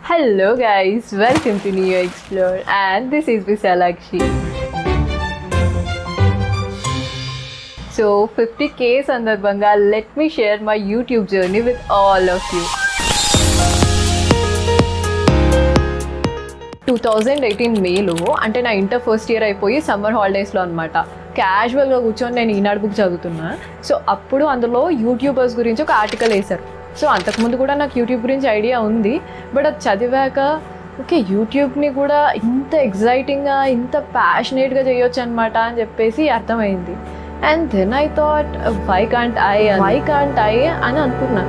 Hello guys, welcome to Neo Explore and this is Visalakshi. So 50k సందర్భంగా let me share my YouTube journey with all of you. 2018 మేలో అంటే నా inter first year అయిపోయి summer హాలిడేస్లో అనమాట. క్యాజువల్గా కూర్చొని నేను ఈనాడు బుక్ చదువుతున్నా. సో అప్పుడు అందులో యూట్యూబర్స్ గురించి ఒక ఆర్టికల్ వేశారు. సో అంతకుముందు కూడా నాకు యూట్యూబ్ గురించి ఐడియా ఉంది, బట్ అది చదివాక ఓకే యూట్యూబ్ని కూడా ఇంత ఎగ్జైటింగ్గా ఇంత ప్యాషనేట్గా చేయొచ్చు అనమాట అని చెప్పేసి అర్థమైంది. And then I thought why can't I అని అనుకున్నా.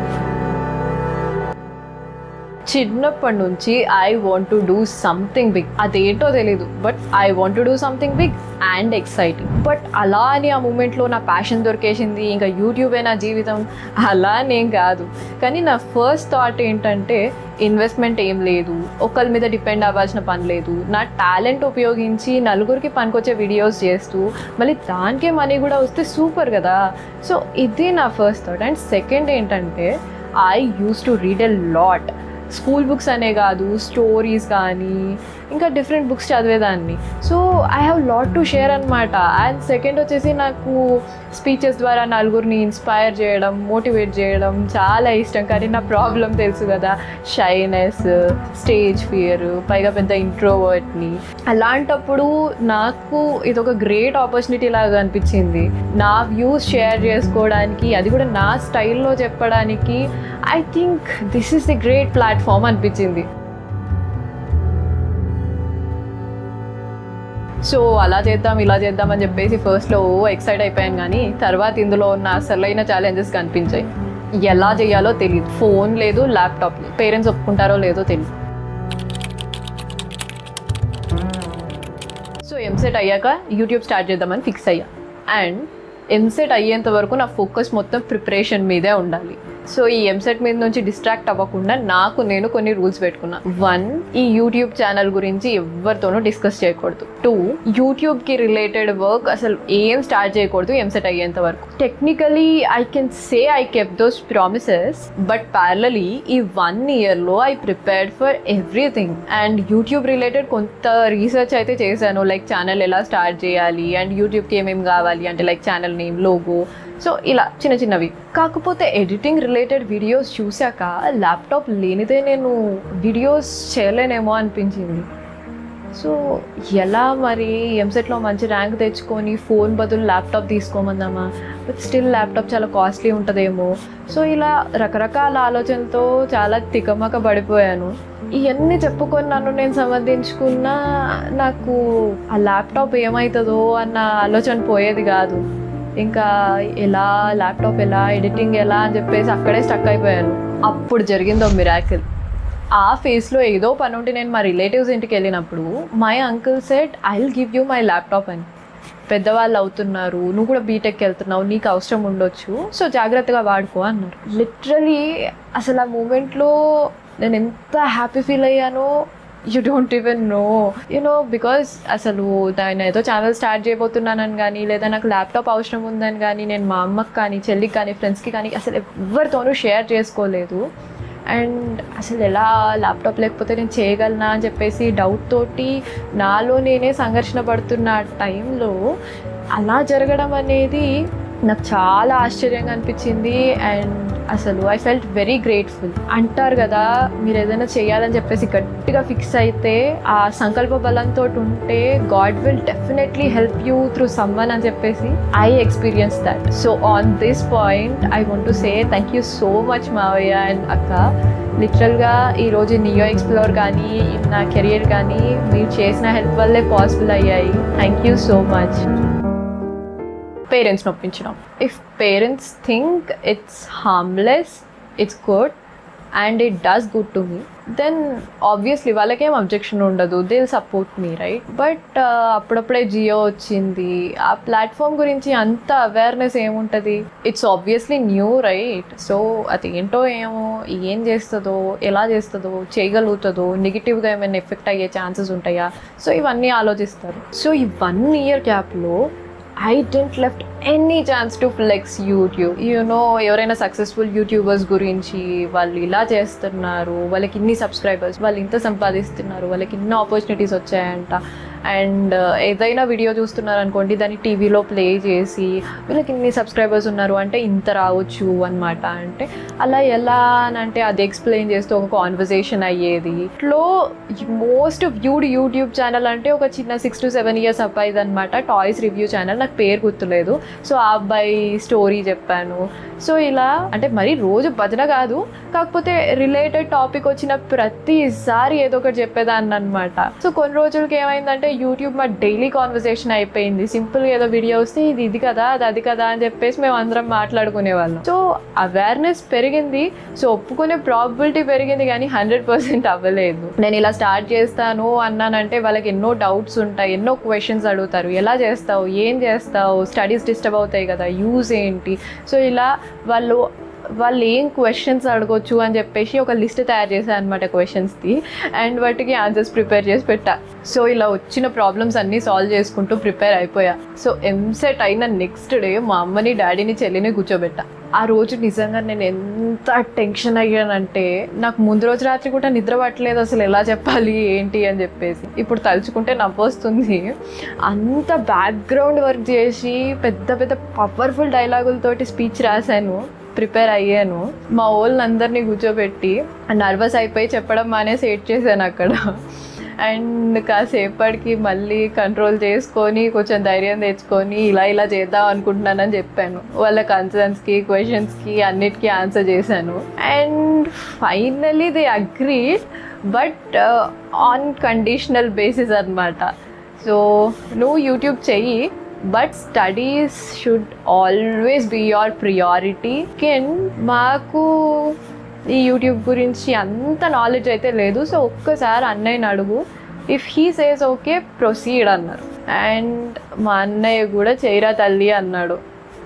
చిన్నప్పటి నుంచి I want to do something big, అదేంటో తెలీదు, but I want to do something big and exciting. But అలా అని ఆ మూమెంట్లో నా ప్యాషన్ దొరికేసింది, ఇంకా యూట్యూబే నా జీవితం అలా నేను కాదు. కానీ నా ఫస్ట్ థాట్ ఏంటంటే ఇన్వెస్ట్మెంట్ ఏం లేదు, ఒకరి మీద డిపెండ్ అవ్వాల్సిన పని లేదు, నా టాలెంట్ ఉపయోగించి నలుగురికి పనికొచ్చే వీడియోస్ చేస్తూ మళ్ళీ దానికే మనీ కూడా వస్తే సూపర్ కదా. సో ఇది నా ఫస్ట్ థాట్. అండ్ సెకండ్ ఏంటంటే I use to read a lot. School books అనే కాదు, స్టోరీస్ కానీ ఇంకా డిఫరెంట్ బుక్స్ చదివేదాన్ని. So I have lot to share అనమాట. అండ్ సెకండ్ వచ్చేసి నాకు స్పీచెస్ ద్వారా నలుగురిని ఇన్స్పైర్ చేయడం, మోటివేట్ చేయడం చాలా ఇష్టం. కానీ నా ప్రాబ్లం తెలుసు కదా, షైనెస్, స్టేజ్ ఫియర్, పైగా పెద్ద ఇంట్రోవర్ట్ని. అలాంటప్పుడు నాకు ఇది ఒక గ్రేట్ ఆపర్చునిటీ లాగా అనిపించింది, నా వ్యూస్ షేర్ చేసుకోవడానికి, అది కూడా నా స్టైల్లో చెప్పడానికి. I think this is the great platform అనిపించింది. సో అలా చేద్దాం ఇలా చేద్దాం అని చెప్పేసి ఫస్ట్లో ఎక్సైట్ అయిపోయాను, కానీ తర్వాత ఇందులో ఉన్న అసలైన ఛాలెంజెస్ కనిపించాయి. ఎలా చేయాలో తెలియదు, ఫోన్ లేదు, ల్యాప్టాప్ లేదు, పేరెంట్స్ ఒప్పుకుంటారో లేదో తెలియదు. సో ఎంసెట్ అయ్యాక యూట్యూబ్ స్టార్ట్ చేద్దామని ఫిక్స్ అయ్యా. అండ్ ఎంసెట్ అయ్యేంత వరకు నా ఫోకస్ మొత్తం ప్రిపరేషన్ మీదే ఉండాలి. సో ఈ ఎంసెట్ మీద నుంచి డిస్ట్రాక్ట్ అవ్వకుండా నేను కొన్ని రూల్స్ పెట్టుకున్నా. 1, ఈ యూట్యూబ్ ఛానల్ గురించి ఎవరితోనూ డిస్కస్ చేయకూడదు. 2, యూట్యూబ్కి రిలేటెడ్ వర్క్ అసలు ఏం స్టార్ట్ చేయకూడదు ఎంసెట్ అయ్యేంత వరకు. Technically I can say I kept those promises, but ప్యారలీ ఈ 1 ఇయర్లో I prepared for everything. And YouTube related కొంత రీసెర్చ్ అయితే చేశాను, లైక్ ఛానల్ ఎలా స్టార్ట్ చేయాలి అండ్ యూట్యూబ్కి ఏమేమి కావాలి అంటే like channel name, logo, so ఇలా చిన్నవి. కాకపోతే ఎడిటింగ్ రిలేటెడ్ వీడియోస్ చూశాక ల్యాప్టాప్ లేనిదే నేను వీడియోస్ చేయలేనేమో అనిపించింది. సో ఎలా మరి ఎంసెట్లో మంచి ర్యాంక్ తెచ్చుకొని ఫోన్ బదులు ల్యాప్టాప్ తీసుకోమందామా, బట్ స్టిల్ ల్యాప్టాప్ చాలా కాస్ట్లీ ఉంటుందేమో. సో ఇలా రకరకాల ఆలోచనలతో చాలా తికమక పడిపోయాను. ఇవన్నీ చెప్పుకొని నన్ను నేను సమర్థించుకున్నా నాకు ఆ ల్యాప్టాప్ ఏమవుతుందో అన్న ఆలోచన పోయేది కాదు. ఇంకా ల్యాప్టాప్ ఎలా, ఎడిటింగ్ ఎలా అని చెప్పేసి అక్కడే స్టక్ అయిపోయాను. అప్పుడు జరిగిందో మిరాకిల్. ఆ ఫేస్లో ఏదో పని ఉంటే నేను మా రిలేటివ్స్ ఇంటికి వెళ్ళినప్పుడు my uncle said I will give you my laptop అని. పెద్దవాళ్ళు అవుతున్నారు, నువ్వు కూడా బీటెక్కి వెళ్తున్నావు, నీకు అవసరం ఉండొచ్చు, సో జాగ్రత్తగా వాడుకో అన్నారు. లిటరలీ అసలు ఆ మూమెంట్లో నేను ఎంత హ్యాపీ ఫీల్ అయ్యానో you don't even know, because అసలు నేను ఏదో ఛానల్ స్టార్ట్ చేయబోతున్నానని కానీ, లేదా నాకు ల్యాప్టాప్ అవసరం ఉందని కానీ నేను మా అమ్మకి కానీ, చెల్లికి కానీ, ఫ్రెండ్స్కి కానీ అసలు ఎవరితోనూ షేర్ చేసుకోలేదు. అండ్ అసలు ఎలా ల్యాప్టాప్ లేకపోతే నేను చేయగలనా అని చెప్పేసి డౌట్ తోటి నాలో నేనే సంఘర్షణ పడుతున్న టైంలో అలా జరగడం అనేది నాకు చాలా ఆశ్చర్యంగా అనిపించింది. అండ్ అసలు ఐ ఫెల్ట్ వెరీ గ్రేట్ఫుల్. అంటారు కదా, మీరు ఏదైనా చేయాలని చెప్పేసి గట్టిగా ఫిక్స్ అయితే, ఆ సంకల్ప బలంతో ఉంటే God will definitely help you through someone అని చెప్పేసి I experience that. So on this point I want to say thank you so much మావయ్య అండ్ అక్క. లిటరల్గా ఈరోజు నియో ఎక్స్ప్లోర్ కానీ నా కెరియర్ కానీ మీరు చేసిన హెల్ప్ వల్లే పాసిబుల్ అయ్యాయి. Thank you so much. పేరెంట్స్ని ఒప్పించడం. If parents think it's harmless, it's good and it does good to me, then obviously వాళ్ళకేం అబ్జెక్షన్ ఉండదు, they will support me, right? But అప్పుడప్పుడే జియో వచ్చింది, ఆ ప్లాట్ఫామ్ గురించి అంత అవేర్నెస్ ఏముంటుంది? It's obviously new, right? So అది ఏంటో ఏమో, ఏం చేస్తుందో, ఎలా చేస్తుందో, చేయగలుగుతుందో, నెగిటివ్గా ఏమైనా ఎఫెక్ట్ అయ్యే ఛాన్సెస్ ఉంటాయా, సో ఇవన్నీ ఆలోచిస్తారు. సో ఈ 1 ఇయర్ గ్యాప్లో I didn't left any chance to flex YouTube. You know, ఎవరైనా సక్సెస్ఫుల్ యూట్యూబర్స్ గురించి వాళ్ళు ఇలా చేస్తున్నారు, వాళ్ళకి ఇన్ని సబ్స్క్రైబర్స్, వాళ్ళు ఇంత సంపాదిస్తున్నారు, వాళ్ళకి ఇన్ని ఆపర్చునిటీస్ వచ్చాయంట, అండ్ ఏదైనా వీడియో చూస్తున్నారు అనుకోండి, దాన్ని టీవీలో ప్లే చేసి వీళ్ళకి ఇన్ని సబ్స్క్రైబర్స్ ఉన్నారు అంటే ఇంత రావచ్చు అనమాట. అంటే అలా ఎలా అని అంటే అది ఎక్స్ప్లెయిన్ చేస్తూ ఒక కాన్వర్సేషన్ అయ్యేది. ఇట్లో మోస్ట్ వ్యూడ్ యూట్యూబ్ ఛానల్ అంటే ఒక చిన్న 6 to 7 years అబ్బాయిది అనమాట, టాయ్స్ రివ్యూ ఛానల్, నాకు పేరు గుర్తులేదు. సో ఆ అబ్బాయి స్టోరీ చెప్పాను. సో ఇలా అంటే మరి రోజు భజన కాదు, కాకపోతే రిలేటెడ్ టాపిక్ వచ్చిన ప్రతిసారి ఏదో ఒకటి చెప్పేదాన్ని అనమాట. సో కొన్ని రోజులకి ఏమైందంటే యూట్యూబ్ మా డైలీ కాన్వర్సేషన్ అయిపోయింది. సింపుల్గా ఏదో వీడియో వస్తే ఇది కదా అది కదా అని చెప్పేసి మేము అందరం మాట్లాడుకునే వాళ్ళం. సో అవేర్నెస్ పెరిగింది, సో ఒప్పుకునే ప్రాబిలిటీ పెరిగింది, కానీ 100% అవ్వలేదు. నేను ఇలా స్టార్ట్ చేస్తాను అన్నానంటే వాళ్ళకి ఎన్నో డౌట్స్ ఉంటాయి, ఎన్నో క్వశ్చన్స్ అడుగుతారు. ఎలా చేస్తావు, ఏం చేస్తావు, స్టడీస్ డిస్టర్బ్ అవుతాయి కదా, యూజ్ ఏంటి. సో ఇలా వాళ్ళు ఏం క్వశ్చన్స్ అడగొచ్చు అని చెప్పేసి ఒక లిస్ట్ తయారు చేశాను అనమాట క్వశ్చన్స్ది, అండ్ వాటికి ఆన్సర్స్ ప్రిపేర్ చేసి పెట్టా. సో ఇలా వచ్చిన ప్రాబ్లమ్స్ అన్నీ సాల్వ్ చేసుకుంటూ ప్రిపేర్ అయిపోయా. సో ఎంసెట్ అయిన నెక్స్ట్ డే మా అమ్మని, డాడీని, చెల్లిని కూర్చోబెట్టా. ఆ రోజు నిజంగా నేను ఎంత టెన్షన్ అయ్యానంటే నాకు ముందు రోజు రాత్రి కూడా నిద్ర పట్టలేదు, అసలు ఎలా చెప్పాలి ఏంటి అని చెప్పేసి. ఇప్పుడు తలుచుకుంటే నవ్వొస్తుంది. అంత బ్యాక్గ్రౌండ్ వర్క్ చేసి పెద్ద పెద్ద పవర్ఫుల్ డైలాగులతోటి స్పీచ్ రాశాను, ప్రిపేర్ అయ్యాను. మా వాళ్ళందరినీ కూర్చోబెట్టి నర్వస్ అయిపోయి చెప్పడం మానేసి ఏడ్ చేశాను అక్కడ. అండ్ కాసేపటికి మళ్ళీ కంట్రోల్ చేసుకొని కొంచెం ధైర్యం తెచ్చుకొని ఇలా చేద్దాం అనుకుంటున్నానని చెప్పాను. వాళ్ళ కన్సర్న్స్కి, క్వశ్చన్స్కి అన్నిటికీ ఆన్సర్ చేశాను. And finally they agreed, but on conditional basis అనమాట. సో నువ్వు యూట్యూబ్ చెయ్యి, but studies should always be your priority. మాకు ఈ యూట్యూబ్ గురించి అంత నాలెడ్జ్ అయితే లేదు, సో ఒక్కసారి అన్నయ్యని అడుగు, if he says okay proceed అన్నారు. అండ్ మా అన్నయ్య కూడా చేయరా తల్లి అన్నాడు.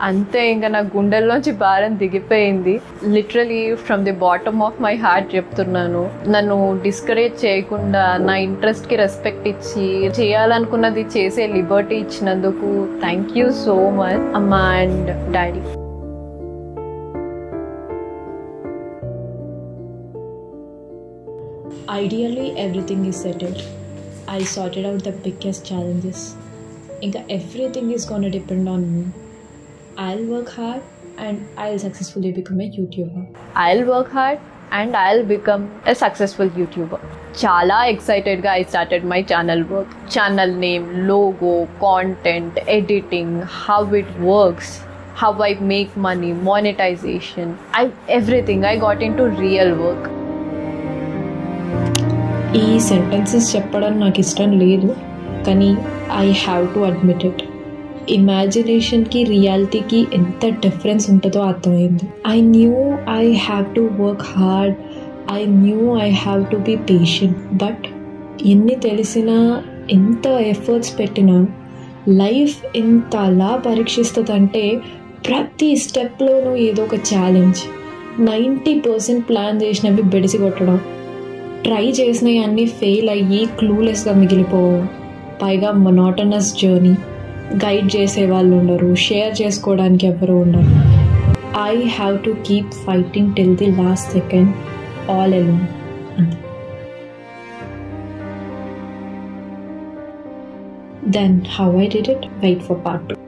అంతే, ఇంకా నా గుండెల్లోంచి భారం దిగిపోయింది. Literally from the bottom of my heart చెప్తున్నాను. నన్ను డిస్కరేజ్ చేయకుండా నా ఇంట్రెస్ట్కి రెస్పెక్ట్ ఇచ్చి చేయాలనుకున్నది చేసే లిబర్టీ ఇచ్చినందుకు థ్యాంక్ యూ సో మచ్ అమ్మా and daddy. Ideally, everything is settled. I sorted out the biggest challenges. Inka everything is gonna depend on me. I'll work hard and I'll successfully become a YouTuber. I'll work hard and I'll become a successful YouTuber. Chala excitedga I started my channel work. Channel name, logo, content, editing, how it works, how I make money, monetization, everything. I got into real work. ఈ sentences చెప్పడం నాకు ఇష్టం లేదు, కానీ I have to admit it. ఇమాజినేషన్కి రియాలిటీకి ఎంత difference ఉంటుందో అర్థమైంది. I knew I have to work hard, I knew I have to be patient. But ఎన్ని తెలిసినా, ఎంత ఎఫర్ట్స్ పెట్టినా లైఫ్ ఎంతలా పరీక్షిస్తుందంటే ప్రతి స్టెప్లోనూ ఏదో ఒక ఛాలెంజ్. 90% ప్లాన్ చేసినవి బెడిసి కొట్టడం, ట్రై చేసినవి అన్నీ ఫెయిల్ అయ్యి క్లూలెస్గా మిగిలిపోవు. పైగా మొనోటనస్ జర్నీ, గైడ్ చేసే వాళ్ళు ఉండరు, షేర్ చేసుకోవడానికి ఎవరు ఉండరు. I have to keep fighting till the last second, all alone. Then how I did it? Wait for part 2.